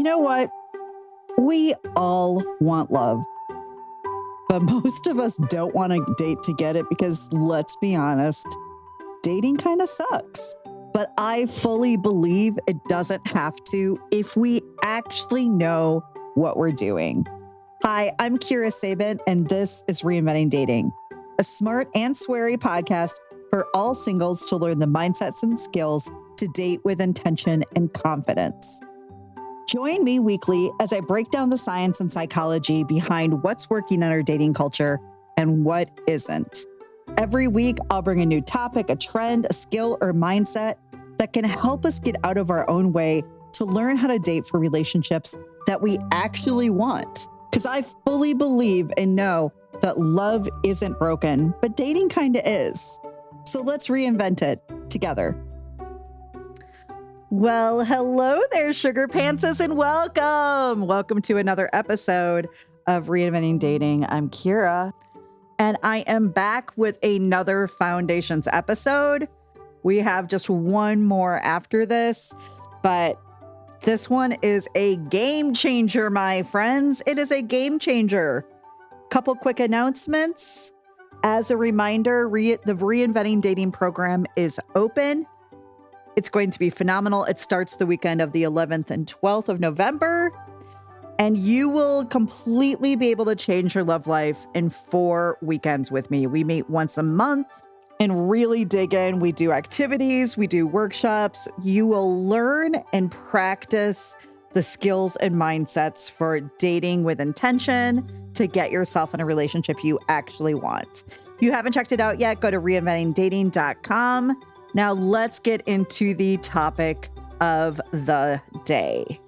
You know what? We all want love, but most of us don't want to date to get it because, let's be honest, dating kind of sucks. But I fully believe it doesn't have to if we actually know what we're doing. Hi, I'm Sabin, and this is Reinventing Dating, a smart and sweary podcast for all singles to learn the mindsets and skills to date with intention and confidence. Join me weekly as I break down the science and psychology behind what's working in our dating culture and what isn't. Every week, I'll bring a new topic, a trend, a skill, or mindset that can help us get out of our own way to learn how to date for relationships that we actually want. Because I fully believe and know that love isn't broken, but dating kind of is. So let's reinvent it together. Well, hello there, sugar pantses, and welcome. Welcome to another episode of Reinventing Dating. I'm Kira, and I am back with another Foundations episode. We have just one more after this, but this one is a game changer, my friends. It is a game changer. Couple quick announcements. As a reminder, the Reinventing Dating program is open. It's going to be phenomenal. It starts the weekend of the 11th and 12th of November, and you will completely be able to change your love life in 4 weekends with me. We meet once a month and really dig in. We do activities, we do workshops. You will learn and practice the skills and mindsets for dating with intention to get yourself in a relationship you actually want. If you haven't checked it out yet, go to reinventingdating.com. Now let's get into the topic of the day.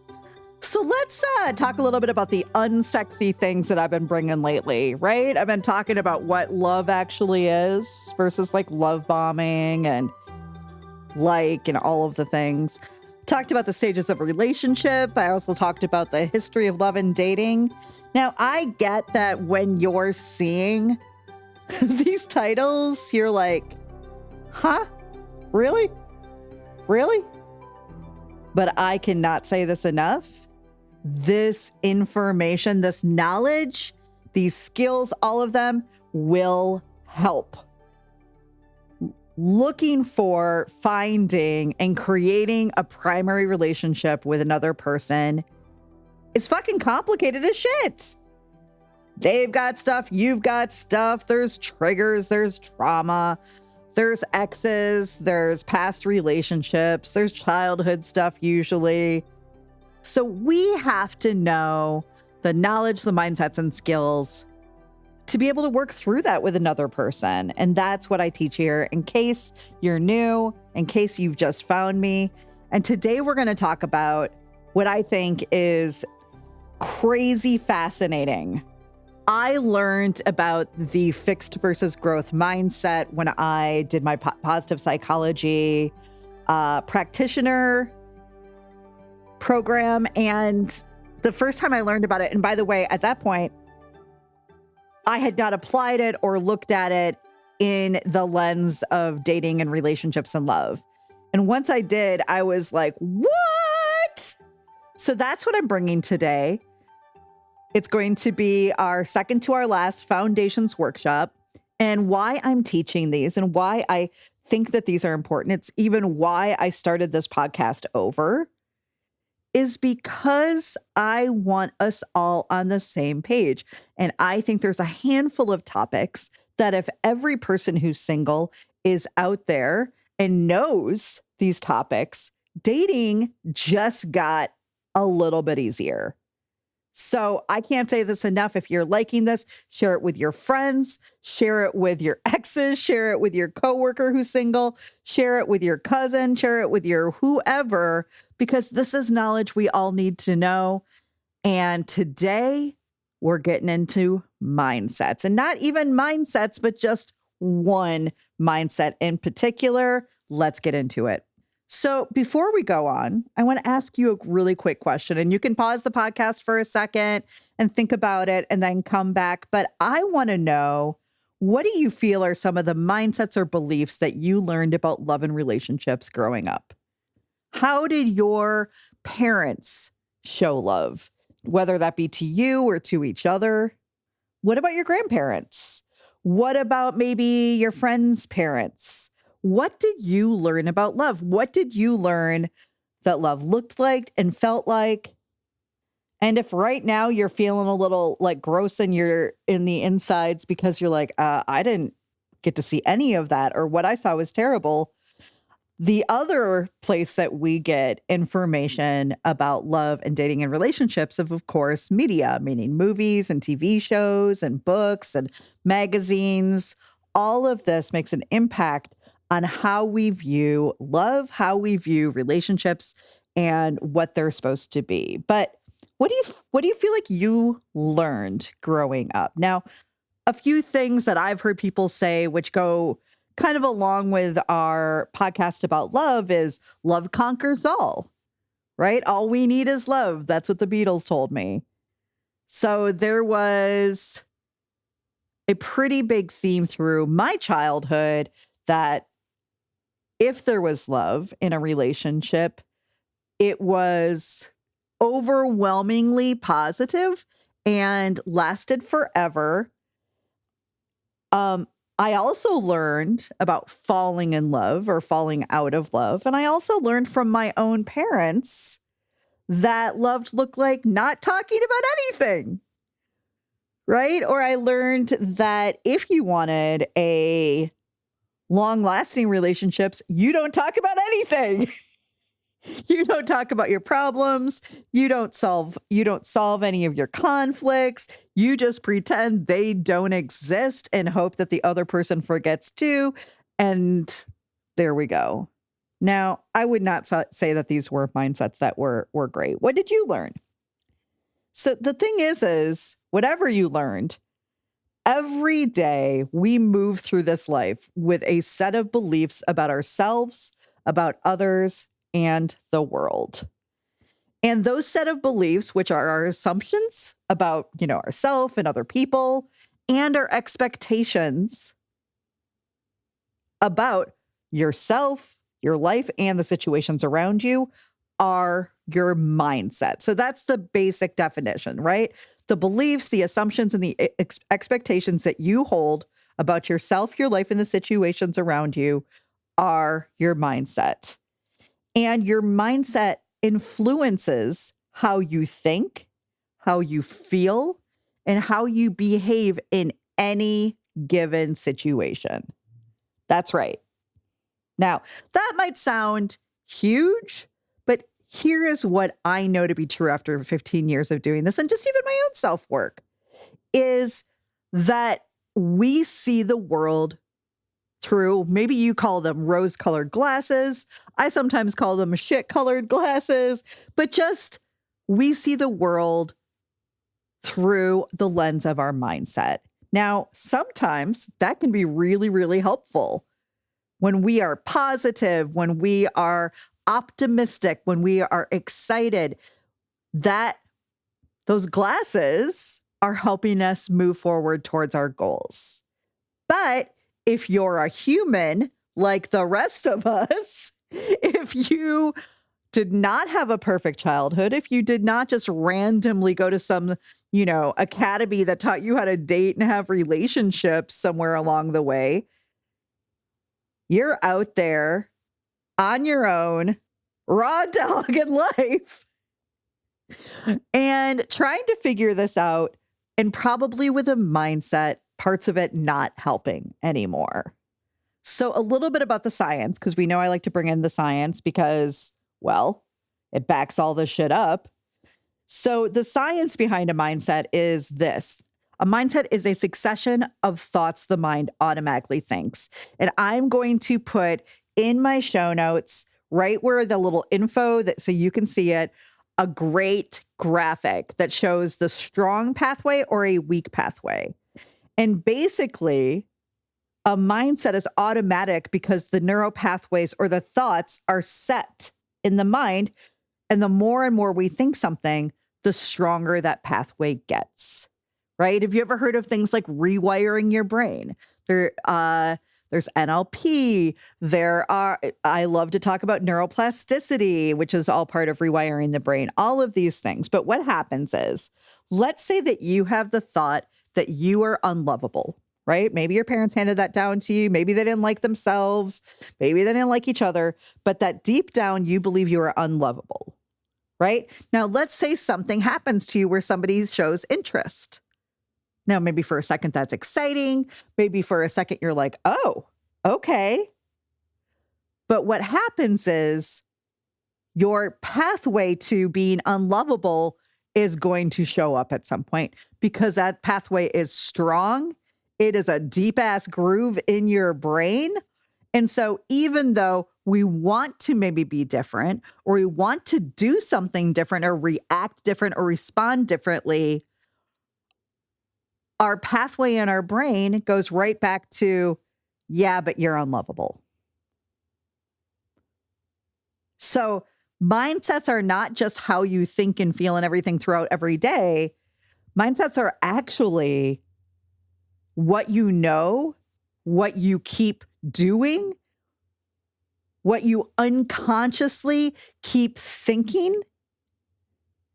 So let's talk a little bit about the unsexy things that I've been bringing lately, right? I've been talking about what love actually is versus like love bombing and all of the things. Talked about the stages of a relationship. I also talked about the history of love and dating. Now, I get that when you're seeing these titles, you're like, huh? Really? Really? But I cannot say this enough. This information, this knowledge, these skills, all of them will help. Looking for, finding, and creating a primary relationship with another person is fucking complicated as shit. They've got stuff, you've got stuff, there's triggers, there's trauma. There's exes, there's past relationships, there's childhood stuff usually. So we have to know the knowledge, the mindsets, and skills to be able to work through that with another person. And that's what I teach here in case you're new, in case you've just found me. And today we're going to talk about what I think is crazy fascinating. I learned about the fixed versus growth mindset when I did my positive psychology practitioner program. And the first time I learned about it, and by the way, at that point, I had not applied it or looked at it in the lens of dating and relationships and love. And once I did, I was like, what? So that's what I'm bringing today. It's going to be our second to our last Foundations workshop. And why I'm teaching these and why I think that these are important, it's even why I started this podcast over, is because I want us all on the same page. And I think there's a handful of topics that if every person who's single is out there and knows these topics, dating just got a little bit easier. So I can't say this enough. If you're liking this, share it with your friends, share it with your exes, share it with your coworker who's single, share it with your cousin, share it with your whoever, because this is knowledge we all need to know. And today we're getting into mindsets, and not even mindsets, but just one mindset in particular. Let's get into it. So before we go on, I want to ask you a really quick question, and you can pause the podcast for a second and think about it and then come back. But I want to know, what do you feel are some of the mindsets or beliefs that you learned about love and relationships growing up? How did your parents show love, whether that be to you or to each other? What about your grandparents? What about maybe your friends' parents? What did you learn about love? What did you learn that love looked like and felt like? And if right now you're feeling a little like gross in the insides because you're like, I didn't get to see any of that, or what I saw was terrible. The other place that we get information about love and dating and relationships of course, media, meaning movies and TV shows and books and magazines. All of this makes an impact on how we view love, how we view relationships, and what they're supposed to be. But what do you feel like you learned growing up? Now, a few things that I've heard people say, which go kind of along with our podcast about love, is love conquers all, right? All we need is love. That's what the Beatles told me. So there was a pretty big theme through my childhood that if there was love in a relationship, it was overwhelmingly positive and lasted forever. I also learned about falling in love or falling out of love. And I also learned from my own parents that love looked like not talking about anything, right? Or I learned that if you wanted a long-lasting relationships, you don't talk about anything. You don't talk about your problems. You don't solve any of your conflicts. You just pretend they don't exist and hope that the other person forgets too. And there we go. Now, I would not say that these were mindsets that were great. What did you learn? So the thing is whatever you learned, every day we move through this life with a set of beliefs about ourselves, about others, and the world. And those set of beliefs, which are our assumptions about, ourselves and other people, and our expectations about yourself, your life, and the situations around you, are your mindset. So that's the basic definition, right? The beliefs, the assumptions, and the expectations that you hold about yourself, your life, and the situations around you are your mindset. And your mindset influences how you think, how you feel, and how you behave in any given situation. That's right. Now, that might sound huge, but here is what I know to be true after 15 years of doing this, and just even my own self-work, is that we see the world through, maybe you call them rose-colored glasses. I sometimes call them shit-colored glasses, but just we see the world through the lens of our mindset. Now, sometimes that can be really, really helpful. When we are positive, when we are optimistic, when we are excited, that those glasses are helping us move forward towards our goals. But if you're a human like the rest of us, if you did not have a perfect childhood, if you did not just randomly go to some, academy that taught you how to date and have relationships somewhere along the way, you're out there on your own, raw dog in life, and trying to figure this out, and probably with a mindset, parts of it not helping anymore. So a little bit about the science, because we know I like to bring in the science because, well, it backs all this shit up. So the science behind a mindset is this. A mindset is a succession of thoughts the mind automatically thinks. And I'm going to put in my show notes, right where the little info so you can see it, a great graphic that shows the strong pathway or a weak pathway. And basically, a mindset is automatic because the neural pathways or the thoughts are set in the mind. And the more and more we think something, the stronger that pathway gets, right? Have you ever heard of things like rewiring your brain? There's NLP. I love to talk about neuroplasticity, which is all part of rewiring the brain, all of these things. But what happens is, let's say that you have the thought that you are unlovable, right? Maybe your parents handed that down to you. Maybe they didn't like themselves. Maybe they didn't like each other, but that deep down, you believe you are unlovable, right? Now, let's say something happens to you where somebody shows interest. Now, maybe for a second, that's exciting. Maybe for a second, you're like, oh, okay. But what happens is your pathway to being unlovable is going to show up at some point because that pathway is strong. It is a deep ass groove in your brain. And so even though we want to maybe be different, or we want to do something different, or react different, or respond differently, our pathway in our brain goes right back to, yeah, but you're unlovable. So mindsets are not just how you think and feel and everything throughout every day. Mindsets are actually what you know, what you keep doing, what you unconsciously keep thinking.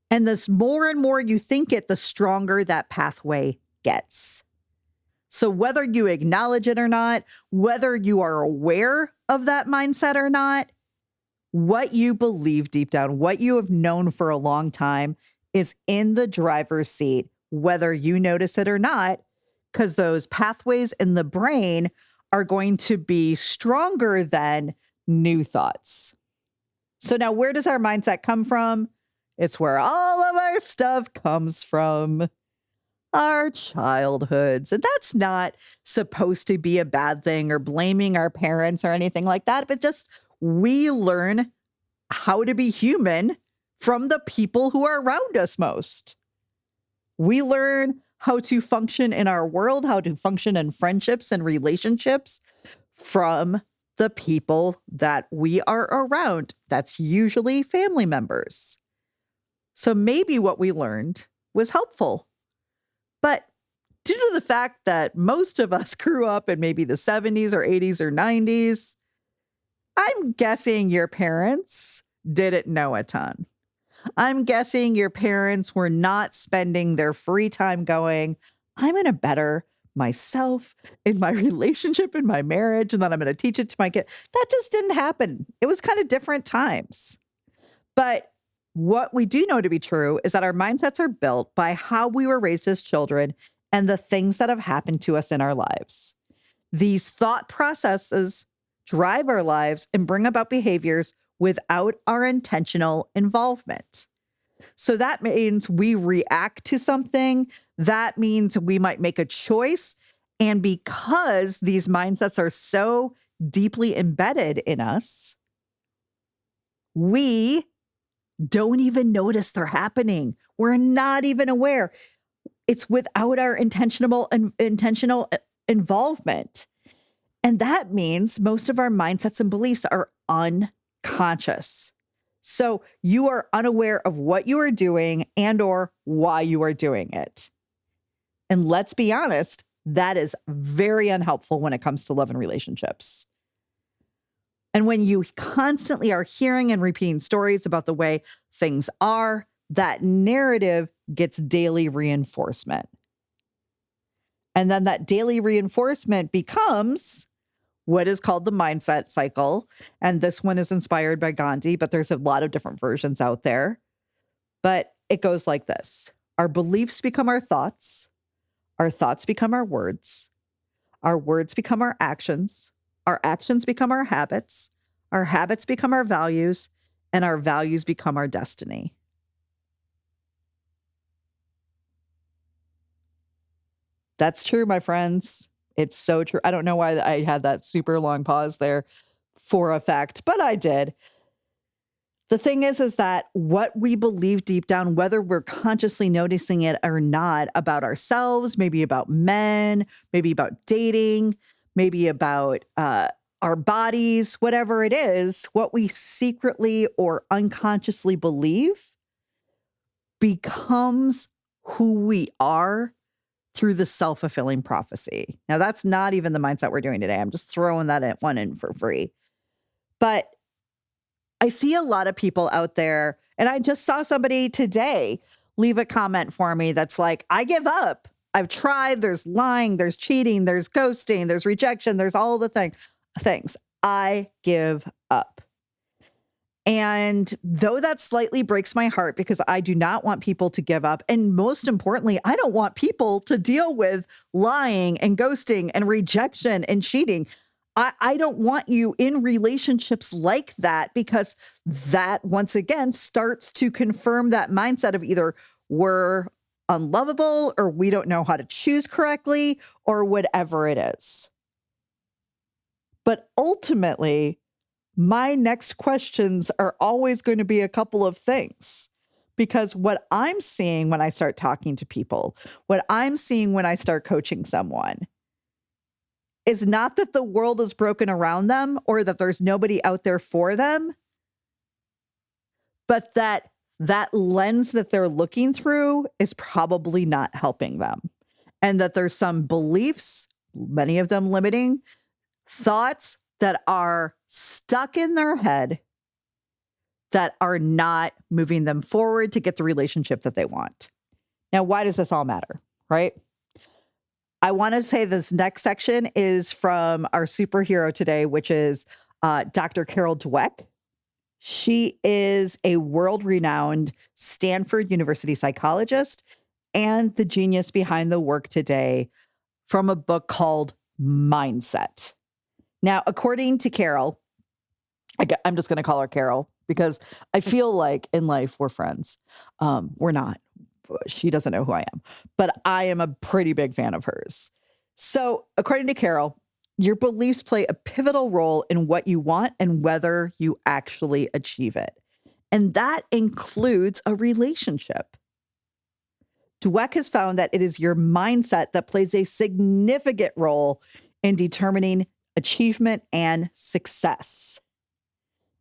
And the more and more you think it, the stronger that pathway gets. So whether you acknowledge it or not, whether you are aware of that mindset or not, what you believe deep down, what you have known for a long time is in the driver's seat, whether you notice it or not, because those pathways in the brain are going to be stronger than new thoughts. So now where does our mindset come from? It's where all of our stuff comes from. Our childhoods. And that's not supposed to be a bad thing or blaming our parents or anything like that, but just we learn how to be human from the people who are around us most. We learn how to function in our world, how to function in friendships and relationships from the people that we are around. That's usually family members. So maybe what we learned was helpful. But due to the fact that most of us grew up in maybe the 70s or 80s or 90s, I'm guessing your parents didn't know a ton. I'm guessing your parents were not spending their free time going, I'm going to better myself in my relationship, in my marriage, and then I'm going to teach it to my kid. That just didn't happen. It was kind of different times. But what we do know to be true is that our mindsets are built by how we were raised as children and the things that have happened to us in our lives. These thought processes drive our lives and bring about behaviors without our intentional involvement. So that means we react to something. That means we might make a choice. And because these mindsets are so deeply embedded in us, we don't even notice they're happening. We're not even aware. It's without our intentional involvement. And that means most of our mindsets and beliefs are unconscious. So you are unaware of what you are doing and or why you are doing it. And let's be honest, that is very unhelpful when it comes to love and relationships. And when you constantly are hearing and repeating stories about the way things are, that narrative gets daily reinforcement. And then that daily reinforcement becomes what is called the mindset cycle. And this one is inspired by Gandhi, but there's a lot of different versions out there. But it goes like this. Our beliefs become our thoughts become our words become our actions become our habits become our values, and our values become our destiny. That's true, my friends. It's so true. I don't know why I had that super long pause there for a fact, but I did. The thing is that what we believe deep down, whether we're consciously noticing it or not, about ourselves, maybe about men, maybe about dating, maybe about our bodies, whatever it is, what we secretly or unconsciously believe becomes who we are through the self-fulfilling prophecy. Now, that's not even the mindset we're doing today. I'm just throwing that one in for free. But I see a lot of people out there, and I just saw somebody today leave a comment for me that's like, I give up. I've tried. There's lying, there's cheating, there's ghosting, there's rejection, there's all the things. I give up. And though that slightly breaks my heart because I do not want people to give up. And most importantly, I don't want people to deal with lying and ghosting and rejection and cheating. I don't want you in relationships like that, because that once again starts to confirm that mindset of either we're unlovable or we don't know how to choose correctly or whatever it is. But ultimately, my next questions are always going to be a couple of things, because what I'm seeing when I start talking to people, what I'm seeing when I start coaching someone, is not that the world is broken around them or that there's nobody out there for them, but that lens that they're looking through is probably not helping them. And that there's some beliefs, many of them limiting thoughts, that are stuck in their head that are not moving them forward to get the relationship that they want. Now, why does this all matter, right? I want to say this next section is from our superhero today, which is Dr. Carol Dweck. She is a world-renowned Stanford University psychologist and the genius behind the work today from a book called Mindset. Now, according to Carol, I'm just going to call her Carol because I feel like in life we're friends. We're not. She doesn't know who I am, but I am a pretty big fan of hers. So according to Carol, your beliefs play a pivotal role in what you want and whether you actually achieve it. And that includes a relationship. Dweck has found that it is your mindset that plays a significant role in determining achievement and success.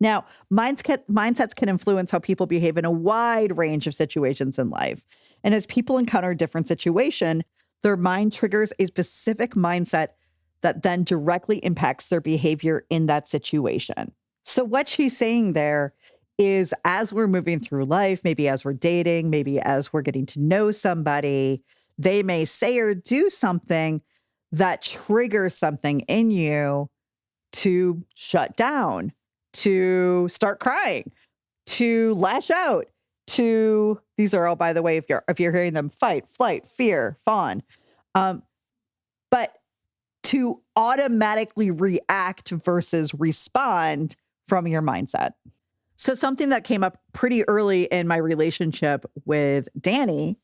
Now, mindsets can influence how people behave in a wide range of situations in life. And as people encounter a different situation, their mind triggers a specific mindset that then directly impacts their behavior in that situation. So what she's saying there is, as we're moving through life, maybe as we're dating, maybe as we're getting to know somebody, they may say or do something that triggers something in you to shut down, to start crying, to lash out, to, these are all, by the way, if you're hearing them, fight, flight, fear, fawn, but to automatically react versus respond from your mindset. So something that came up pretty early in my relationship with Danny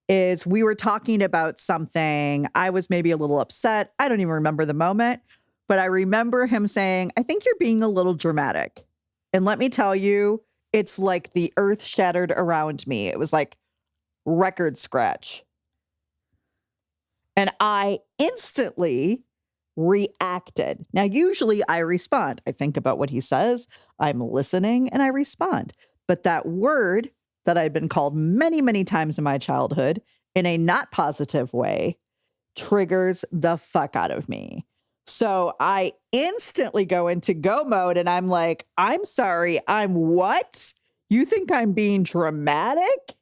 is we were talking about something. I was maybe a little upset. I don't even remember the moment, but I remember him saying, I think you're being a little dramatic. And let me tell you, it's like the earth shattered around me. It was like record scratch. And I instantly reacted. Now, usually I respond. I think about what he says. I'm listening and I respond. But that word that I'd been called many, many times in my childhood in a not positive way triggers the fuck out of me. So I instantly go into go mode and I'm like, I'm sorry, I'm what? You think I'm being dramatic?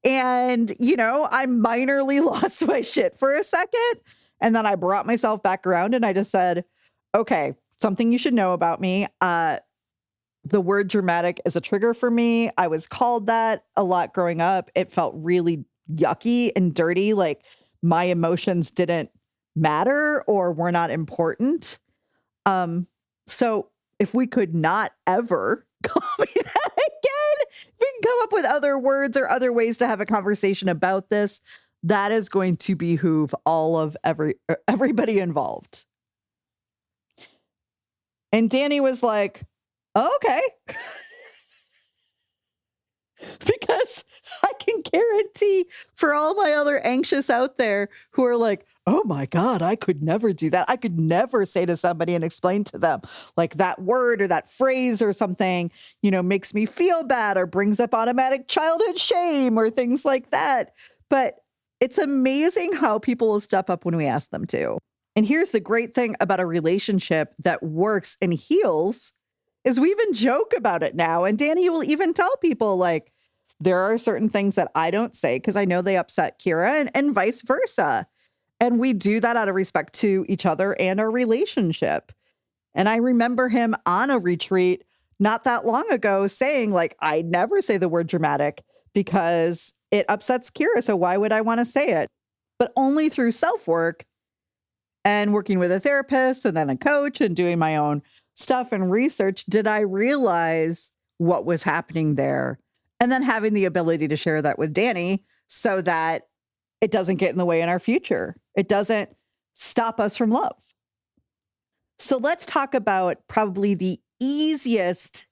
And, I minorly lost my shit for a second. And then I brought myself back around and I just said, okay, something you should know about me. The word dramatic is a trigger for me. I was called that a lot growing up. It felt really yucky and dirty. Like my emotions didn't matter or were not important. So if we could not ever call me that again, if we can come up with other words or other ways to have a conversation about this, that is going to behoove all of everybody involved. And Danny was like, oh, okay. Because I can guarantee for all my other anxious out there who are like, oh my God, I could never do that. I could never say to somebody and explain to them like that word or that phrase or something, makes me feel bad or brings up automatic childhood shame or things like that. But It's amazing how people will step up when we ask them to. And here's the great thing about a relationship that works and heals is we even joke about it now. And Danny will even tell people like, there are certain things that I don't say because I know they upset Kira and vice versa. And we do that out of respect to each other and our relationship. And I remember him on a retreat not that long ago saying like, I never say the word dramatic because it upsets Kira. So why would I want to say it? But only through self-work and working with a therapist and then a coach and doing my own stuff and research did I realize what was happening there. And then having the ability to share that with Danny so that it doesn't get in the way in our future. It doesn't stop us from love. So let's talk about probably the easiest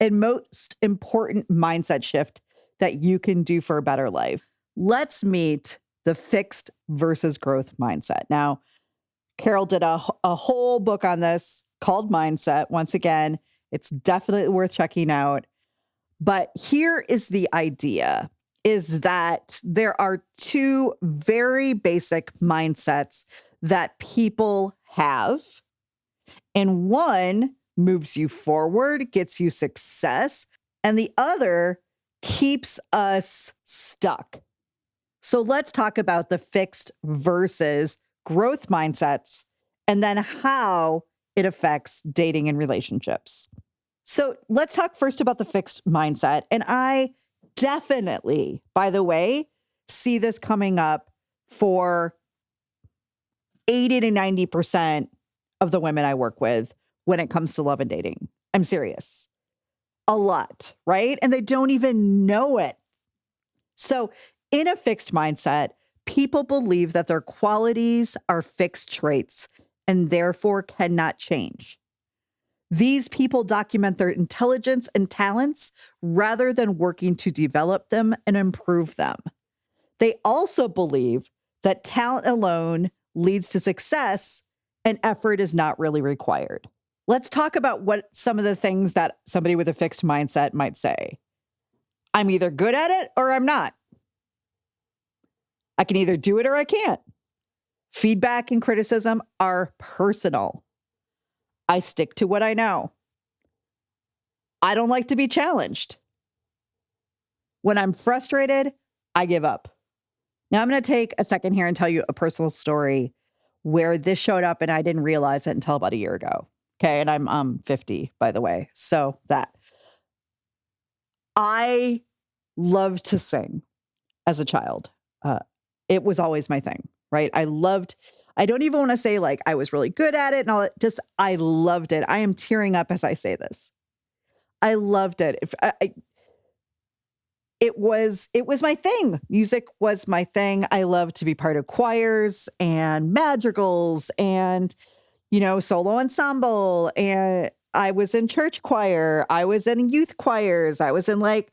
and most important mindset shift that you can do for a better life. Let's meet the fixed versus growth mindset. Now, Carol did a whole book on this called Mindset. Once again, it's definitely worth checking out. But here is the idea, is that there are two very basic mindsets that people have. And one moves you forward, gets you success, and the other keeps us stuck. So let's talk about the fixed versus growth mindsets and then how it affects dating and relationships. So let's talk first about the fixed mindset. And I definitely, by the way, see this coming up for 80 to 90% of the women I work with when it comes to love and dating. I'm serious. A lot, right? And they don't even know it. So in a fixed mindset, people believe that their qualities are fixed traits and therefore cannot change. These people document their intelligence and talents rather than working to develop them and improve them. They also believe that talent alone leads to success and effort is not really required. Let's talk about what some of the things that somebody with a fixed mindset might say. I'm either good at it or I'm not. I can either do it or I can't. Feedback and criticism are personal. I stick to what I know. I don't like to be challenged. When I'm frustrated, I give up. Now I'm going to take a second here and tell you a personal story where this showed up and I didn't realize it until about a year ago. Okay. And I'm 50, by the way. So that I loved to sing as a child. It was always my thing, right? I don't even want to say like I was really good at it and all that. I loved it. I am tearing up as I say this. I loved it. It was my thing. Music was my thing. I loved to be part of choirs and madrigals and, solo ensemble. And I was in church choir. I was in youth choirs. I was in like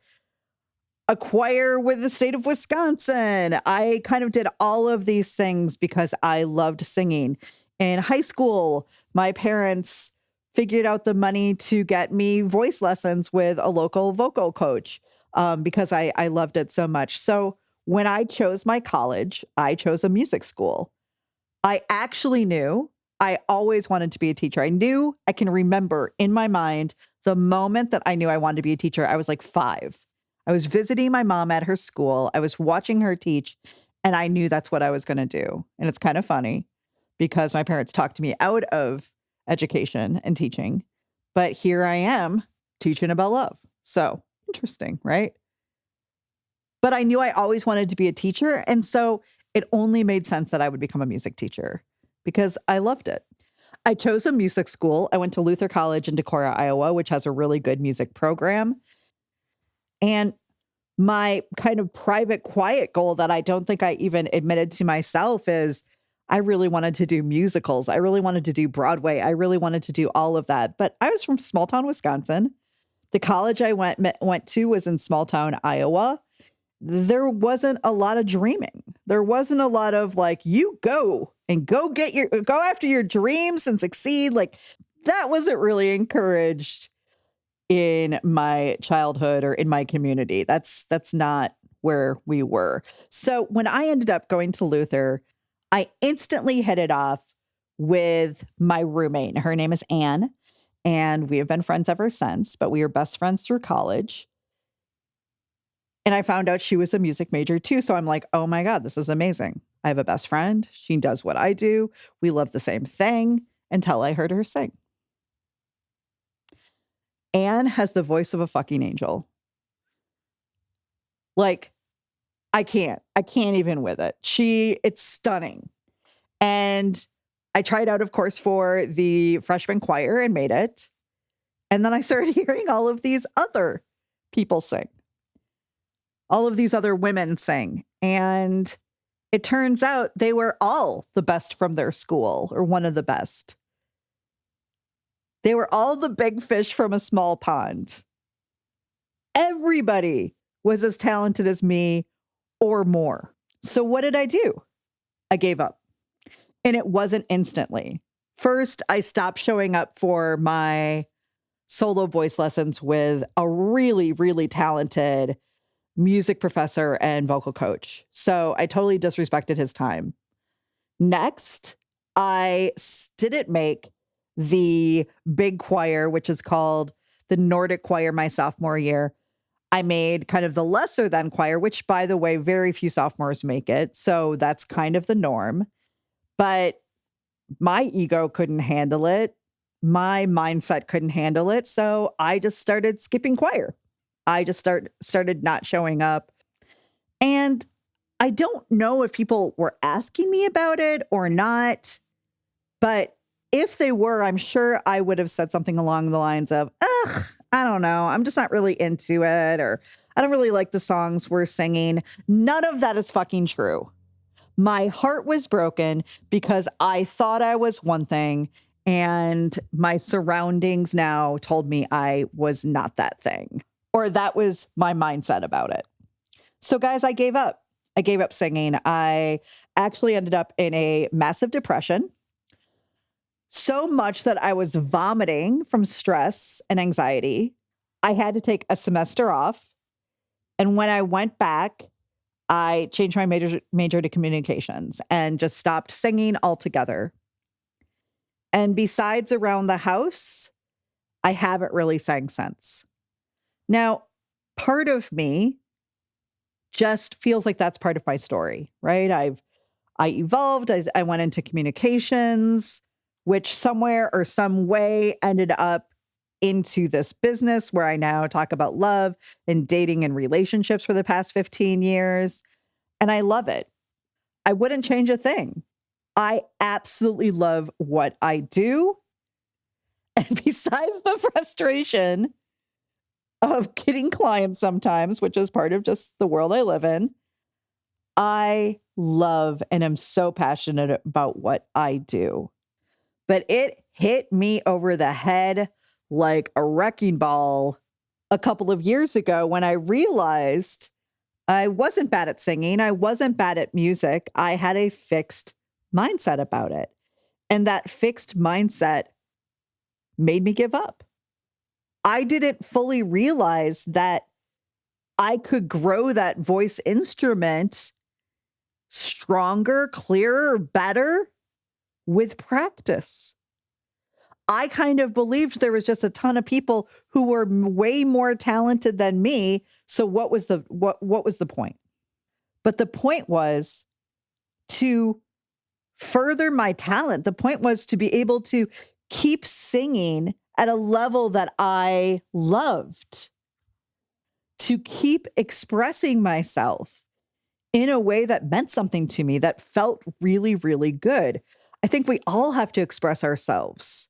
a choir with the state of Wisconsin. I kind of did all of these things because I loved singing. In high school, my parents figured out the money to get me voice lessons with a local vocal coach because I loved it so much. So when I chose my college, I chose a music school. I actually knew I always wanted to be a teacher. I can remember in my mind the moment that I knew I wanted to be a teacher. I was like 5. I was visiting my mom at her school. I was watching her teach, and I knew that's what I was going to do. And it's kind of funny because my parents talked me out of education and teaching, but here I am teaching about love. So interesting, right? But I knew I always wanted to be a teacher. And so it only made sense that I would become a music teacher because I loved it. I chose a music school. I went to Luther College in Decorah, Iowa, which has a really good music program. And my kind of private, quiet goal that I don't think I even admitted to myself is I really wanted to do musicals. I really wanted to do Broadway. I really wanted to do all of that. But I was from small town Wisconsin. The college I went to was in small town Iowa. There wasn't a lot of dreaming. There wasn't a lot of like, you go after your dreams and succeed. Like that wasn't really encouraged in my childhood or in my community. That's not where we were. So when I ended up going to Luther, I instantly hit it off with my roommate. Her name is Anne, and we have been friends ever since, but we were best friends through college. And I found out she was a music major too. So I'm like, oh my God, this is amazing. I have a best friend. She does what I do. We love the same thing, until I heard her sing. Anne has the voice of a fucking angel. Like, I can't even with it. It's stunning. And I tried out, of course, for the freshman choir and made it. And then I started hearing all of these other people sing. All of these other women sing. And it turns out they were all the best from their school, or one of the best. They were all the big fish from a small pond. Everybody was as talented as me or more. So what did I do? I gave up. And it wasn't instantly. First, I stopped showing up for my solo voice lessons with a really, really talented music professor and vocal coach. So I totally disrespected his time. Next, I didn't make the big choir, which is called the Nordic choir, my sophomore year. I made kind of the lesser than choir, which, by the way, very few sophomores make it. So that's kind of the norm. But my ego couldn't handle it. My mindset couldn't handle it. So I just started skipping choir. I just started not showing up. And I don't know if people were asking me about it or not, but if they were, I'm sure I would have said something along the lines of, ugh, I don't know, I'm just not really into it, or I don't really like the songs we're singing. None of that is fucking true. My heart was broken because I thought I was one thing, and my surroundings now told me I was not that thing, or that was my mindset about it. So guys, I gave up. I gave up singing. I actually ended up in a massive depression, so much that I was vomiting from stress and anxiety. I had to take a semester off. And when I went back, I changed my major to communications and just stopped singing altogether. And besides around the house, I haven't really sang since. Now, part of me just feels like that's part of my story, right? I evolved. I went into communications, which somewhere or some way ended up into this business where I now talk about love and dating and relationships for the past 15 years. And I love it. I wouldn't change a thing. I absolutely love what I do. And besides the frustration of getting clients sometimes, which is part of just the world I live in, I love and am so passionate about what I do. But it hit me over the head like a wrecking ball a couple of years ago when I realized I wasn't bad at singing. I wasn't bad at music. I had a fixed mindset about it. And that fixed mindset made me give up. I didn't fully realize that I could grow that voice instrument stronger, clearer, better with practice. I kind of believed there was just a ton of people who were way more talented than me. So what was the point? But the point was to further my talent. The point was to be able to keep singing at a level that I loved, to keep expressing myself in a way that meant something to me, that felt really, really good. I think we all have to express ourselves.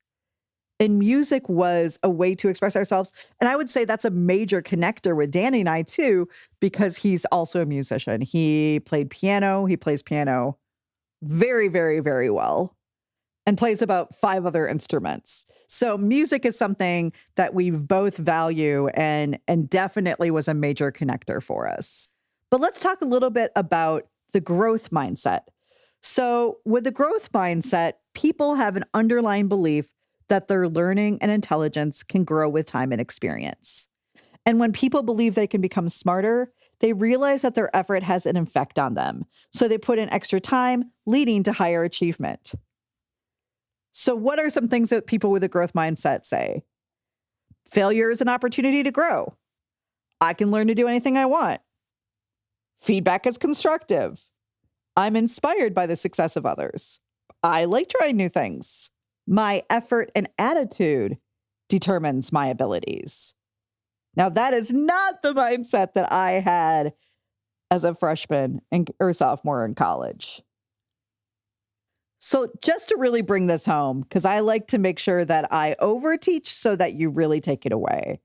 And music was a way to express ourselves. And I would say that's a major connector with Danny and I too, because he's also a musician. He played piano. He plays piano very, very, very well, and plays about 5 other instruments. So music is something that we both value and definitely was a major connector for us. But let's talk a little bit about the growth mindset. So with the growth mindset, people have an underlying belief that their learning and intelligence can grow with time and experience. And when people believe they can become smarter, They realize that their effort has an effect on them. So they put in extra time, leading to higher achievement. So what are some things that people with a growth mindset say? Failure is an opportunity to grow. I can learn to do anything I want. Feedback is constructive. I'm inspired by the success of others. I like trying new things. My effort and attitude determines my abilities. Now, that is not the mindset that I had as a freshman or sophomore in college. So just to really bring this home, because I like to make sure that I overteach so that you really take it away.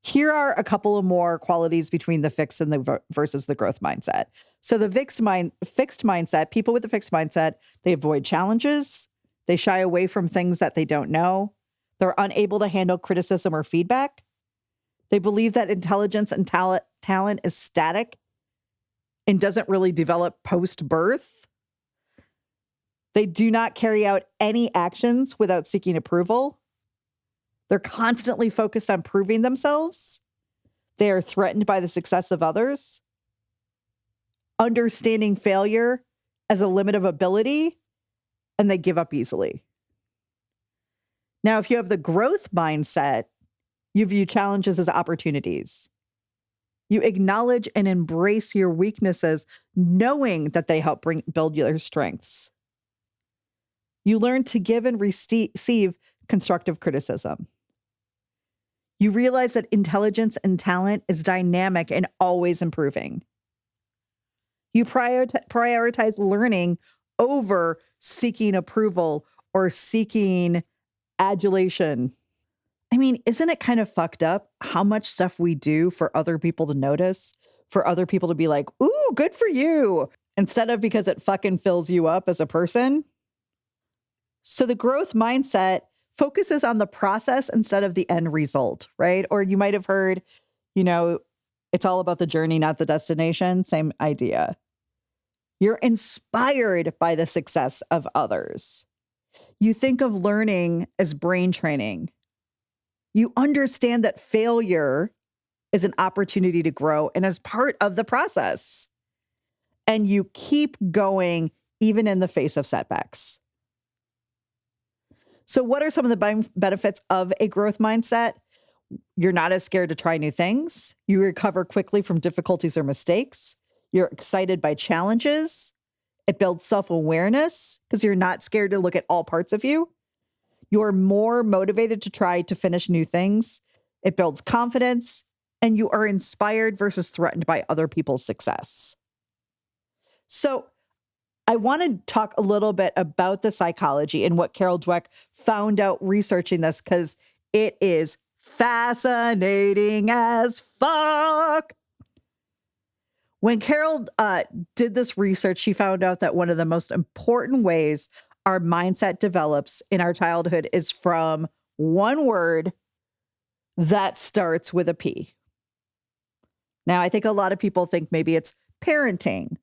Here are a couple of more qualities between the fixed and the versus the growth mindset. So the fixed mindset, people with the fixed mindset, they avoid challenges. They shy away from things that they don't know. They're unable to handle criticism or feedback. They believe that intelligence and talent is static and doesn't really develop post-birth. They do not carry out any actions without seeking approval. They're constantly focused on proving themselves. They are threatened by the success of others. Understanding failure as a limit of ability, and they give up easily. Now, if you have the growth mindset, you view challenges as opportunities. You acknowledge and embrace your weaknesses, knowing that they help build your strengths. You learn to give and receive constructive criticism. You realize that intelligence and talent is dynamic and always improving. You prioritize learning over seeking approval or seeking adulation. I mean, isn't it kind of fucked up how much stuff we do for other people to notice, for other people to be like, ooh, good for you, instead of because it fucking fills you up as a person? So the growth mindset focuses on the process instead of the end result, right? Or you might have heard, it's all about the journey, not the destination. Same idea. You're inspired by the success of others. You think of learning as brain training. You understand that failure is an opportunity to grow and as part of the process. And you keep going even in the face of setbacks. So what are some of the benefits of a growth mindset? You're not as scared to try new things. You recover quickly from difficulties or mistakes. You're excited by challenges. It builds self-awareness because you're not scared to look at all parts of you. You're more motivated to try to finish new things. It builds confidence, and you are inspired versus threatened by other people's success. So I want to talk a little bit about the psychology and what Carol Dweck found out researching this, because it is fascinating as fuck. When Carol did this research, she found out that one of the most important ways our mindset develops in our childhood is from one word that starts with a P. Now, I think a lot of people think maybe it's parenting,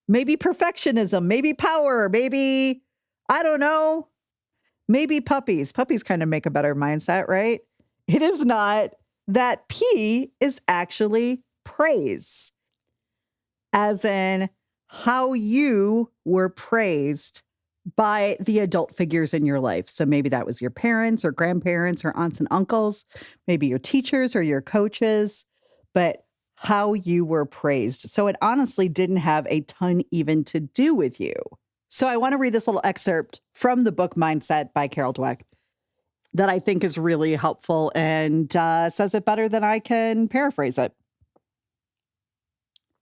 maybe perfectionism, maybe power, maybe, I don't know, maybe puppies. Puppies kind of make a better mindset, right? It is not. That P is actually praise, as in how you were praised by the adult figures in your life. So maybe that was your parents or grandparents or aunts and uncles, maybe your teachers or your coaches, but how you were praised. So it honestly didn't have a ton even to do with you. So I want to read this little excerpt from the book Mindset by Carol Dweck that I think is really helpful and says it better than I can paraphrase it.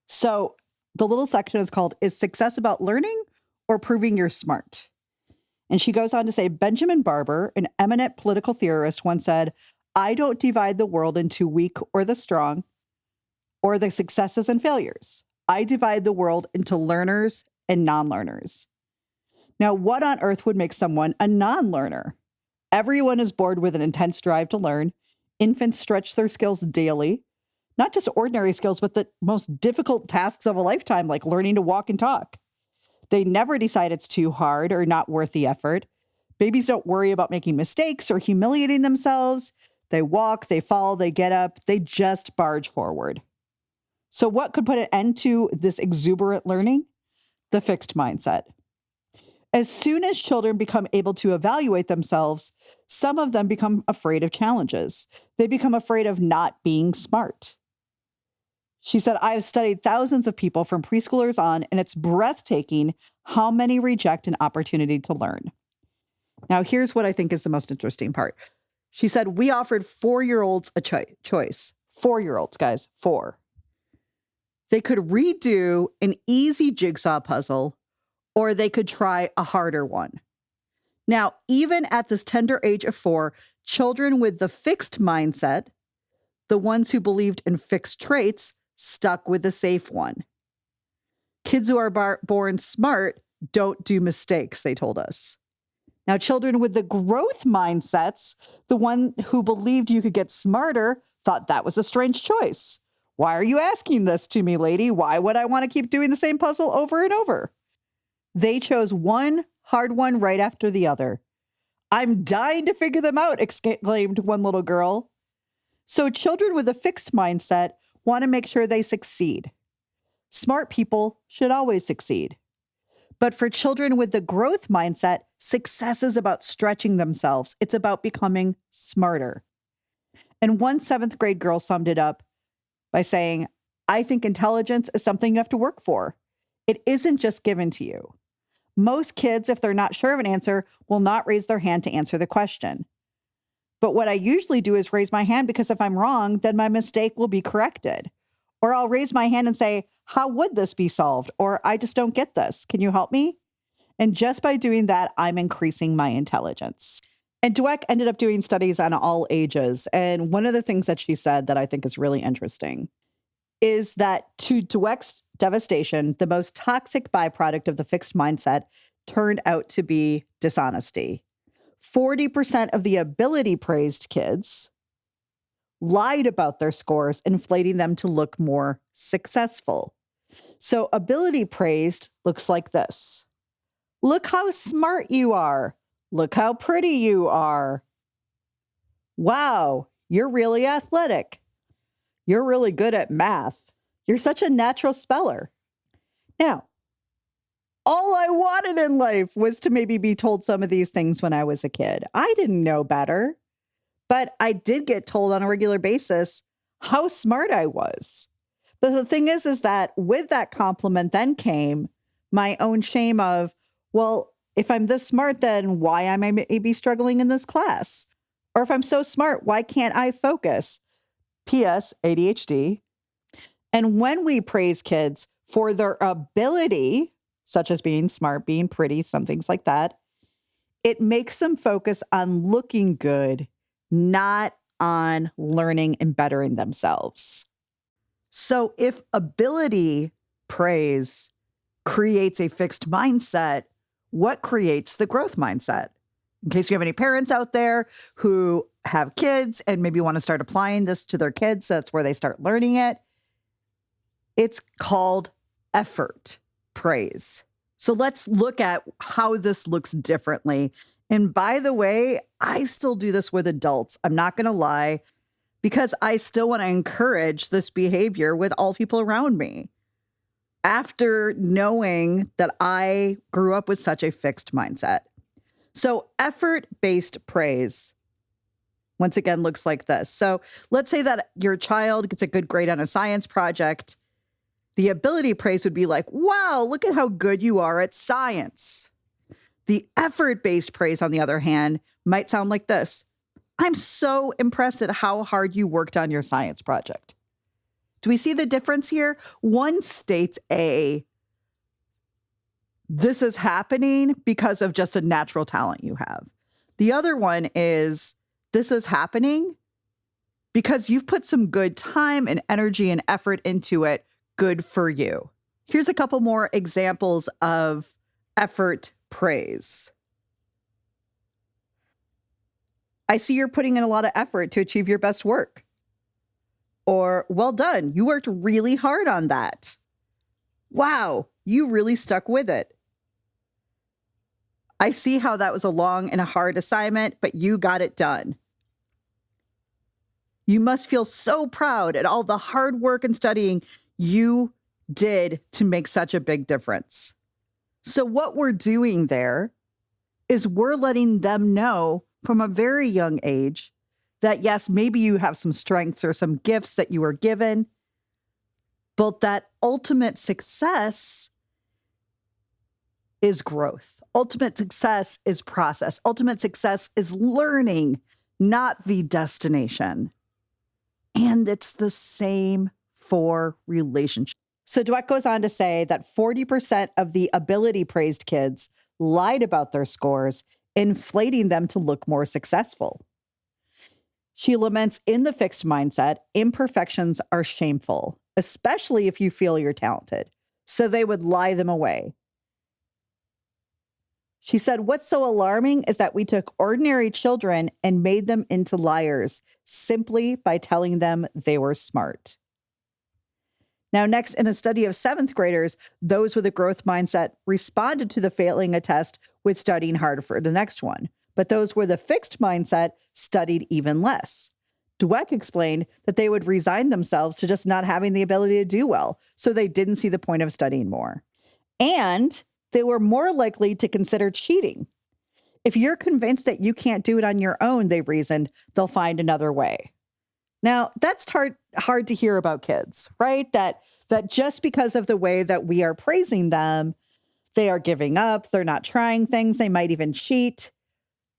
So the little section is called, Is Success About Learning or Proving You're Smart? And she goes on to say, Benjamin Barber, an eminent political theorist, once said, I don't divide the world into weak or the strong or the successes and failures. I divide the world into learners and non-learners. Now, what on earth would make someone a non-learner? Everyone is born with an intense drive to learn. Infants stretch their skills daily, not just ordinary skills, but the most difficult tasks of a lifetime, like learning to walk and talk. They never decide it's too hard or not worth the effort. Babies don't worry about making mistakes or humiliating themselves. They walk, they fall, they get up, they just barge forward. So what could put an end to this exuberant learning? The fixed mindset. As soon as children become able to evaluate themselves, some of them become afraid of challenges. They become afraid of not being smart. She said, I have studied thousands of people from preschoolers on, and it's breathtaking how many reject an opportunity to learn. Now, here's what I think is the most interesting part. She said, we offered 4-year-olds a choice. 4-year-olds, guys, 4. They could redo an easy jigsaw puzzle, or they could try a harder one. Now, even at this tender age of 4, children with the fixed mindset, the ones who believed in fixed traits, stuck with the safe one. Kids who are born smart don't do mistakes, they told us. Now, children with the growth mindsets, the one who believed you could get smarter, thought that was a strange choice. Why are you asking this to me, lady? Why would I want to keep doing the same puzzle over and over? They chose one hard one right after the other. I'm dying to figure them out, exclaimed one little girl. So children with a fixed mindset want to make sure they succeed. Smart people should always succeed. But for children with the growth mindset, success is about stretching themselves. It's about becoming smarter. And one 7th grade girl summed it up by saying, I think intelligence is something you have to work for. It isn't just given to you. Most kids, if they're not sure of an answer, will not raise their hand to answer the question. But what I usually do is raise my hand because if I'm wrong, then my mistake will be corrected. Or I'll raise my hand and say, how would this be solved? Or I just don't get this. Can you help me? And just by doing that, I'm increasing my intelligence. And Dweck ended up doing studies on all ages. And one of the things that she said that I think is really interesting is that to Dweck's devastation, the most toxic byproduct of the fixed mindset turned out to be dishonesty. 40% of the ability praised kids lied about their scores, inflating them to look more successful. So ability praised looks like this. Look how smart you are. Look how pretty you are. Wow, you're really athletic. You're really good at math. You're such a natural speller. Now, all I wanted in life was to maybe be told some of these things when I was a kid. I didn't know better, but I did get told on a regular basis how smart I was. But the thing is that with that compliment then came my own shame of, well, if I'm this smart, then why am I maybe struggling in this class? Or if I'm so smart, why can't I focus? P.S. ADHD. And when we praise kids for their ability, such as being smart, being pretty, some things like that, it makes them focus on looking good, not on learning and bettering themselves. So if ability praise creates a fixed mindset, what creates the growth mindset? In case you have any parents out there who have kids and maybe want to start applying this to their kids, that's where they start learning it. It's called effort praise. So let's look at how this looks differently. And by the way, I still do this with adults. I'm not going to lie, because I still want to encourage this behavior with all people around me. After knowing that I grew up with such a fixed mindset. So effort-based praise, once again, looks like this. So let's say that your child gets a good grade on a science project. The ability praise would be like, wow, look at how good you are at science. The effort-based praise, on the other hand, might sound like this. I'm so impressed at how hard you worked on your science project. Do we see the difference here? One states this is happening because of just a natural talent you have. The other one is, this is happening because you've put some good time and energy and effort into it. Good for you. Here's a couple more examples of effort praise. I see you're putting in a lot of effort to achieve your best work. Or, well done, you worked really hard on that. Wow, you really stuck with it. I see how that was a long and a hard assignment, but you got it done. You must feel so proud at all the hard work and studying you did to make such a big difference. So what we're doing there is we're letting them know from a very young age that, yes, maybe you have some strengths or some gifts that you were given, but that ultimate success is growth. Ultimate success is process. Ultimate success is learning, not the destination. And it's the same for relationships. So Dweck goes on to say that 40% of the ability praised kids lied about their scores, inflating them to look more successful. She laments in the fixed mindset, imperfections are shameful, especially if you feel you're talented. So they would lie them away. She said, what's so alarming is that we took ordinary children and made them into liars simply by telling them they were smart. Now, next, in a study of 7th graders, those with a growth mindset responded to the failing a test with studying harder for the next one. But those with a fixed mindset studied even less. Dweck explained that they would resign themselves to just not having the ability to do well, so they didn't see the point of studying more. And they were more likely to consider cheating. If you're convinced that you can't do it on your own, they reasoned, they'll find another way. Now, that's hard to hear about kids, right? That just because of the way that we are praising them, they are giving up, they're not trying things, they might even cheat.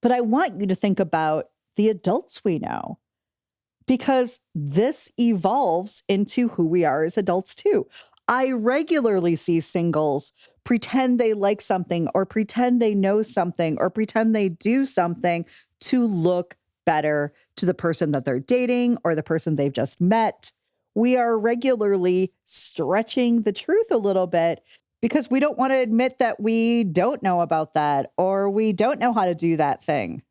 But I want you to think about the adults we know, because this evolves into who we are as adults too. I regularly see singles pretend they like something or pretend they know something or pretend they do something to look better to the person that they're dating or the person they've just met. We are regularly stretching the truth a little bit because we don't want to admit that we don't know about that or we don't know how to do that thing.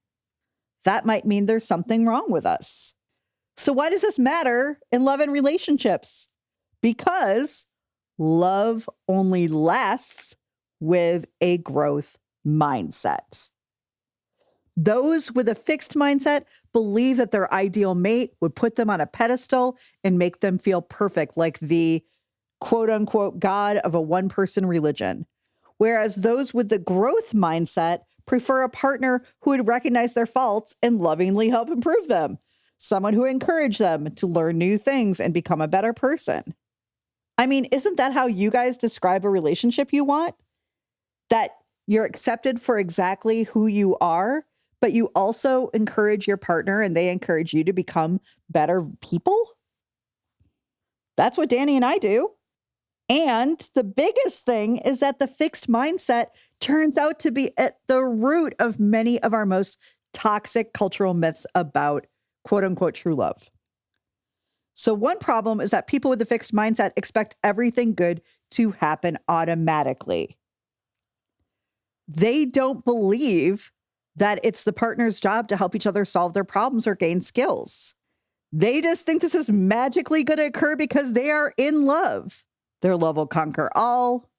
That might mean there's something wrong with us. So why does this matter in love and relationships? Because love only lasts with a growth mindset. Those with a fixed mindset believe that their ideal mate would put them on a pedestal and make them feel perfect, like the quote unquote God of a one-person religion. Whereas those with the growth mindset prefer a partner who would recognize their faults and lovingly help improve them. Someone who encouraged them to learn new things and become a better person. I mean, isn't that how you guys describe a relationship you want? That you're accepted for exactly who you are, but you also encourage your partner and they encourage you to become better people? That's what Danny and I do. And the biggest thing is that the fixed mindset turns out to be at the root of many of our most toxic cultural myths about quote unquote true love. So one problem is that people with a fixed mindset expect everything good to happen automatically. They don't believe that it's the partner's job to help each other solve their problems or gain skills. They just think this is magically going to occur because they are in love. Their love will conquer all.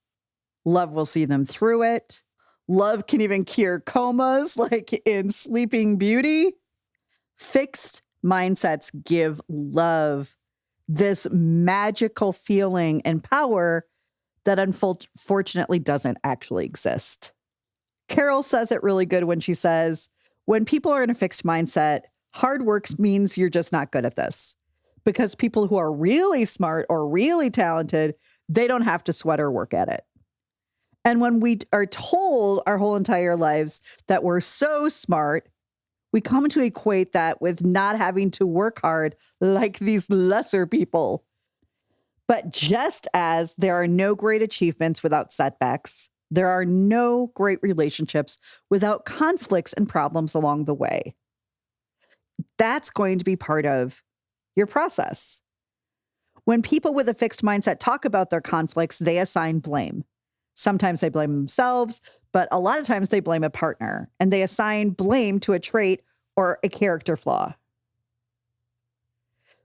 Love will see them through it. Love can even cure comas like in Sleeping Beauty. Fixed mindsets give love this magical feeling and power that unfortunately doesn't actually exist. Carol says it really good when she says, when people are in a fixed mindset, hard work means you're just not good at this. Because people who are really smart or really talented, they don't have to sweat or work at it. And when we are told our whole entire lives that we're so smart, we come to equate that with not having to work hard like these lesser people. But just as there are no great achievements without setbacks, there are no great relationships without conflicts and problems along the way. That's going to be part of your process. When people with a fixed mindset talk about their conflicts, they assign blame. Sometimes they blame themselves, but a lot of times they blame a partner, and they assign blame to a trait or a character flaw.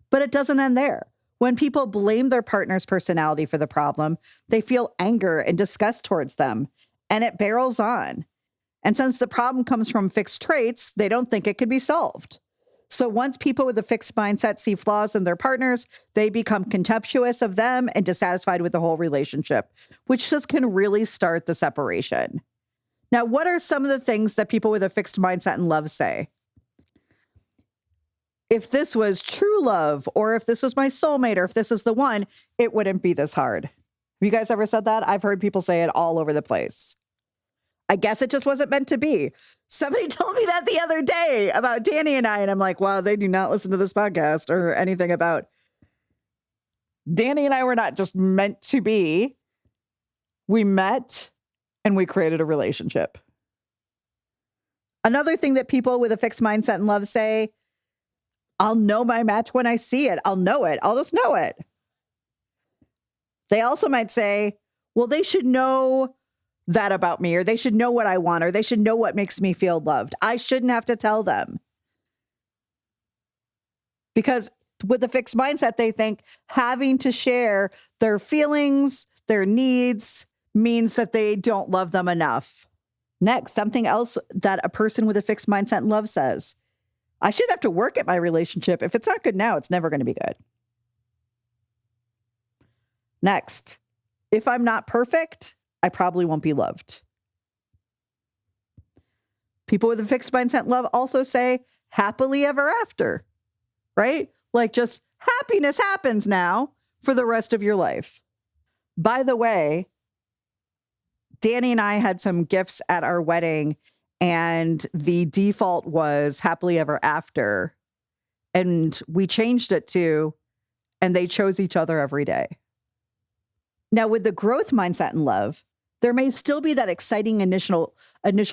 But it doesn't end there. When people blame their partner's personality for the problem, they feel anger and disgust towards them, and it barrels on. And since the problem comes from fixed traits, they don't think it could be solved. So once people with a fixed mindset see flaws in their partners, they become contemptuous of them and dissatisfied with the whole relationship, which just can really start the separation. Now, what are some of the things that people with a fixed mindset in love say? If this was true love, or if this was my soulmate, or if this was the one, it wouldn't be this hard. Have you guys ever said that? I've heard people say it all over the place. I guess it just wasn't meant to be. Somebody told me that the other day about Danny and I, and I'm like, wow, they do not listen to this podcast or anything about Danny and I were not just meant to be. We met and we created a relationship. Another thing that people with a fixed mindset in love say, I'll know my match when I see it. I'll know it. I'll just know it. They also might say, well, they should know that about me, or they should know what I want, or they should know what makes me feel loved. I shouldn't have to tell them. Because with a fixed mindset, they think having to share their feelings, their needs, means that they don't love them enough. Next, something else that a person with a fixed mindset in love says, I shouldn't have to work at my relationship. If it's not good now, it's never going to be good. Next, if I'm not perfect, I probably won't be loved. People with a fixed mindset in love also say happily ever after, right? Like just happiness happens now for the rest of your life. By the way, Danny and I had some gifts at our wedding, and the default was happily ever after. And we changed it to, and they chose each other every day. Now, with the growth mindset in love, there may still be that exciting initial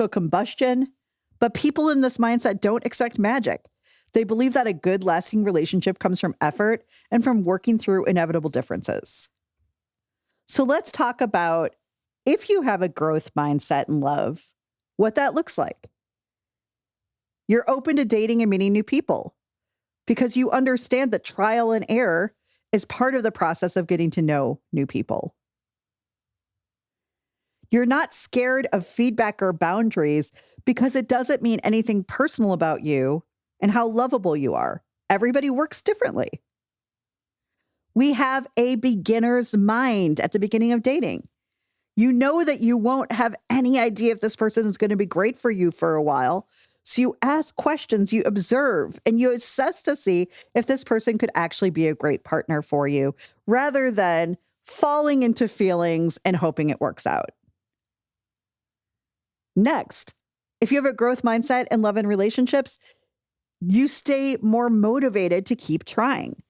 combustion, but people in this mindset don't expect magic. They believe that a good, lasting relationship comes from effort and from working through inevitable differences. So let's talk about, if you have a growth mindset in love, what that looks like. You're open to dating and meeting new people because you understand that trial and error is part of the process of getting to know new people. You're not scared of feedback or boundaries because it doesn't mean anything personal about you and how lovable you are. Everybody works differently. We have a beginner's mind at the beginning of dating. You know that you won't have any idea if this person is going to be great for you for a while. So you ask questions, you observe, and you assess to see if this person could actually be a great partner for you, rather than falling into feelings and hoping it works out. Next, if you have a growth mindset in love and relationships, you stay more motivated to keep trying,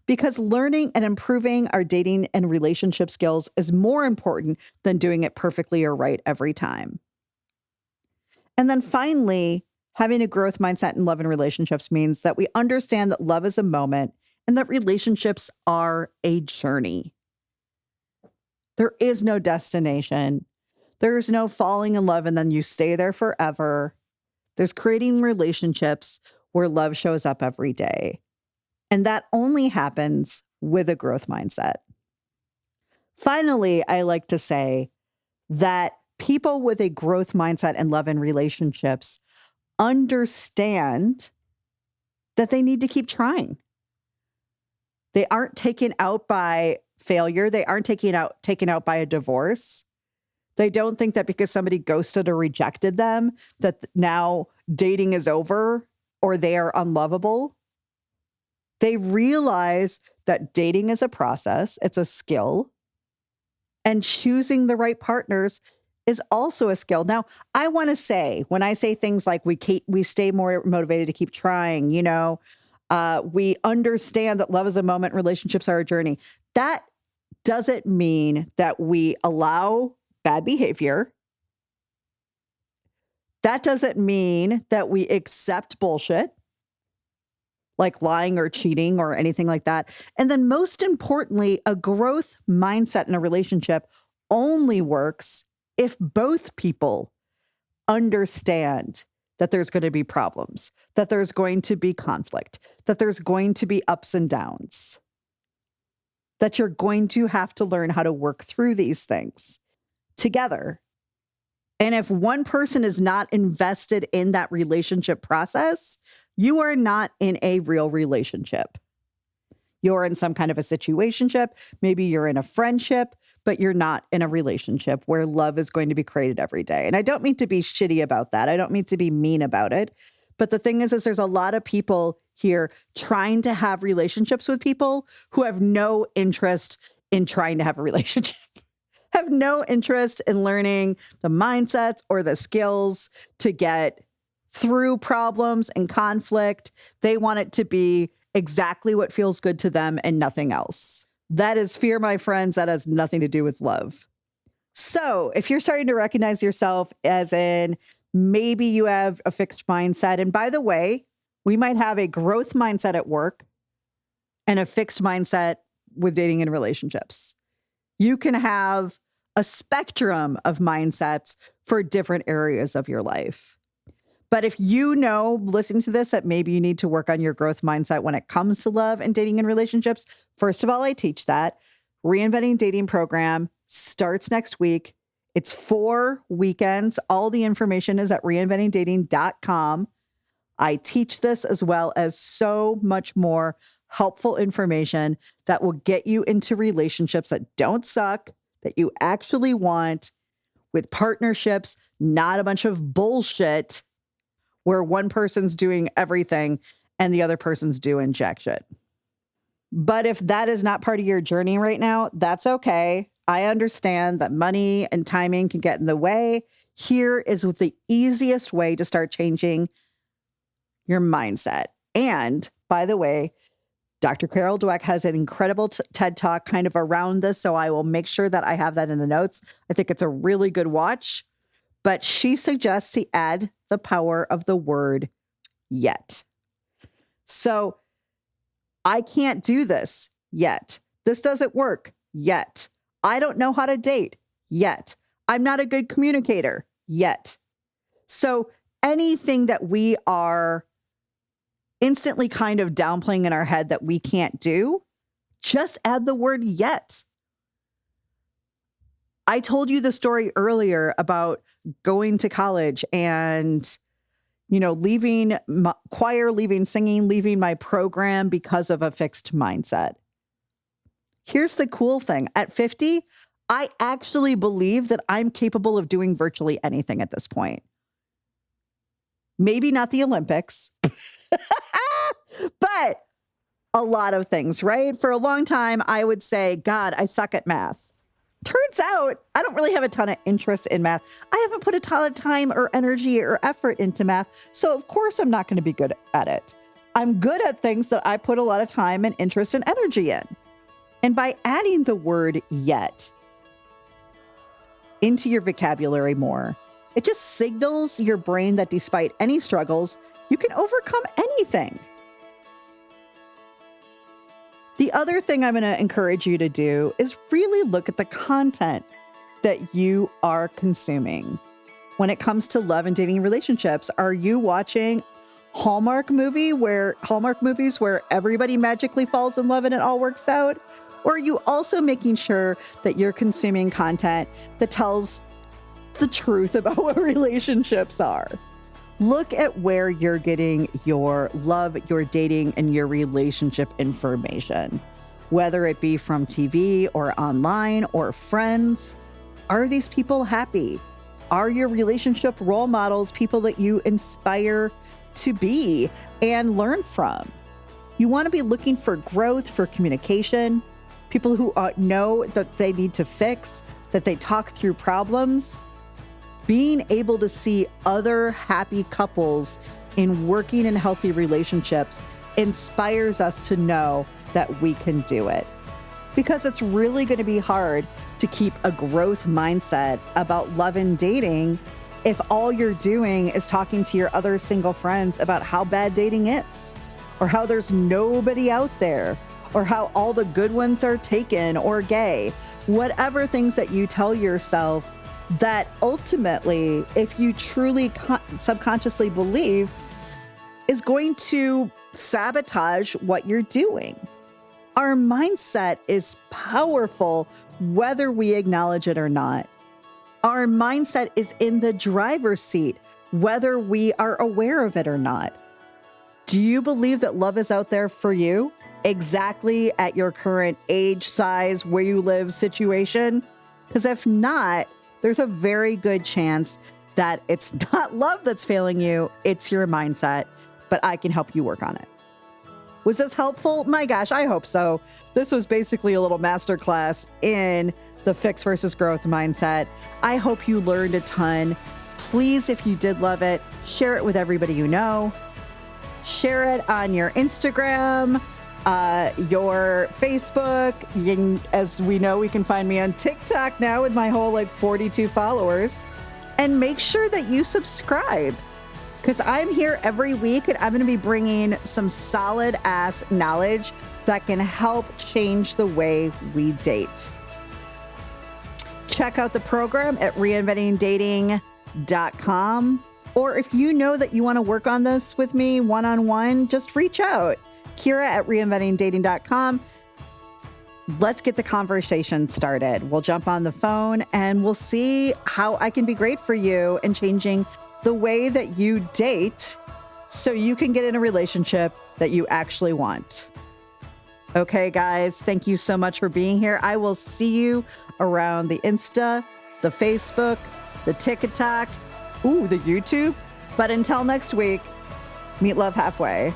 because learning and improving our dating and relationship skills is more important than doing it perfectly or right every time. And then finally, having a growth mindset in love and relationships means that we understand that love is a moment and that relationships are a journey. There is no destination. There's no falling in love and then you stay there forever. There's creating relationships where love shows up every day. And that only happens with a growth mindset. Finally, I like to say that people with a growth mindset in love and relationships understand that they need to keep trying. They aren't taken out by failure. They aren't taken out by a divorce. They don't think that because somebody ghosted or rejected them, that now dating is over or they are unlovable. They realize that dating is a process. It's a skill. And choosing the right partners is also a skill. Now, I want to say, when I say things like we stay more motivated to keep trying, we understand that love is a moment, relationships are a journey. That doesn't mean that we allow bad behavior. That doesn't mean that we accept bullshit, like lying or cheating or anything like that. And then most importantly, a growth mindset in a relationship only works if both people understand that there's going to be problems, that there's going to be conflict, that there's going to be ups and downs, that you're going to have to learn how to work through these things together. And if one person is not invested in that relationship process, You are not in a real relationship. You're in some kind of a situationship. Maybe you're in a friendship, but you're not in a relationship where love is going to be created every day. And I don't mean to be shitty about that. I don't mean to be mean about it. But the thing is there's a lot of people here trying to have relationships with people who have no interest in trying to have a relationship, have no interest in learning the mindsets or the skills to get through problems and conflict. They want it to be exactly what feels good to them and nothing else. That is fear, my friends. That has nothing to do with love. So if you're starting to recognize yourself as in maybe you have a fixed mindset, and by the way, we might have a growth mindset at work and a fixed mindset with dating and relationships. You can have a spectrum of mindsets for different areas of your life. But if you know, listening to this, that maybe you need to work on your growth mindset when it comes to love and dating and relationships, first of all, I teach that. Reinventing Dating program starts next week. It's 4 weekends. All the information is at reinventingdating.com. I teach this as well as so much more helpful information that will get you into relationships that don't suck, that you actually want, with partnerships, not a bunch of bullshit where one person's doing everything and the other person's doing jack shit. But if that is not part of your journey right now, that's okay. I understand that money and timing can get in the way. Here is the easiest way to start changing your mindset. And by the way, Dr. Carol Dweck has an incredible TED Talk kind of around this, so I will make sure that I have that in the notes. I think it's a really good watch. But she suggests to add the power of the word yet. So I can't do this yet. This doesn't work yet. I don't know how to date yet. I'm not a good communicator yet. So anything that we are instantly kind of downplaying in our head that we can't do, just add the word yet. I told you the story earlier about going to college and, leaving choir, leaving singing, leaving my program because of a fixed mindset. Here's the cool thing. At 50, I actually believe that I'm capable of doing virtually anything at this point. Maybe not the Olympics, but a lot of things, right? For a long time, I would say, God, I suck at math. Turns out I don't really have a ton of interest in math. I haven't put a ton of time or energy or effort into math. So of course I'm not going to be good at it. I'm good at things that I put a lot of time and interest and energy in. And by adding the word yet into your vocabulary more, it just signals your brain that despite any struggles, you can overcome anything. The other thing I'm going to encourage you to do is really look at the content that you are consuming. When it comes to love and dating relationships, are you watching Hallmark movies where everybody magically falls in love and it all works out? Or are you also making sure that you're consuming content that tells the truth about what relationships are? Look at where you're getting your love, your dating, and your relationship information, whether it be from TV or online or friends. Are these people happy? Are your relationship role models people that you inspire to be and learn from? You want to be looking for growth, for communication, people who know that they need to fix, that they talk through problems. Being able to see other happy couples in working in healthy relationships inspires us to know that we can do it. Because it's really going to be hard to keep a growth mindset about love and dating if all you're doing is talking to your other single friends about how bad dating is, or how there's nobody out there, or how all the good ones are taken or gay. Whatever things that you tell yourself that ultimately, if you truly subconsciously believe, is going to sabotage what you're doing. Our mindset is powerful, whether we acknowledge it or not. Our mindset is in the driver's seat, whether we are aware of it or not. Do you believe that love is out there for you exactly at your current age, size, where you live, situation? Because if not, there's a very good chance that it's not love that's failing you, it's your mindset, but I can help you work on it. Was this helpful? My gosh, I hope so. This was basically a little masterclass in the fix versus growth mindset. I hope you learned a ton. Please, if you did love it, share it with everybody you know. Share it on your Instagram, your Facebook. As we know, we can find me on TikTok now with my whole 42 followers. And make sure that you subscribe, because I'm here every week and I'm going to be bringing some solid ass knowledge that can help change the way we date. Check out the program at reinventingdating.com. Or if you know that you want to work on this with me one-on-one, just reach out. Kira at reinventingdating.com. Let's get the conversation started. We'll jump on the phone and we'll see how I can be great for you in changing the way that you date so you can get in a relationship that you actually want. Okay, guys, thank you so much for being here. I will see you around the Insta, the Facebook, the TikTok, the YouTube. But until next week, meet love halfway.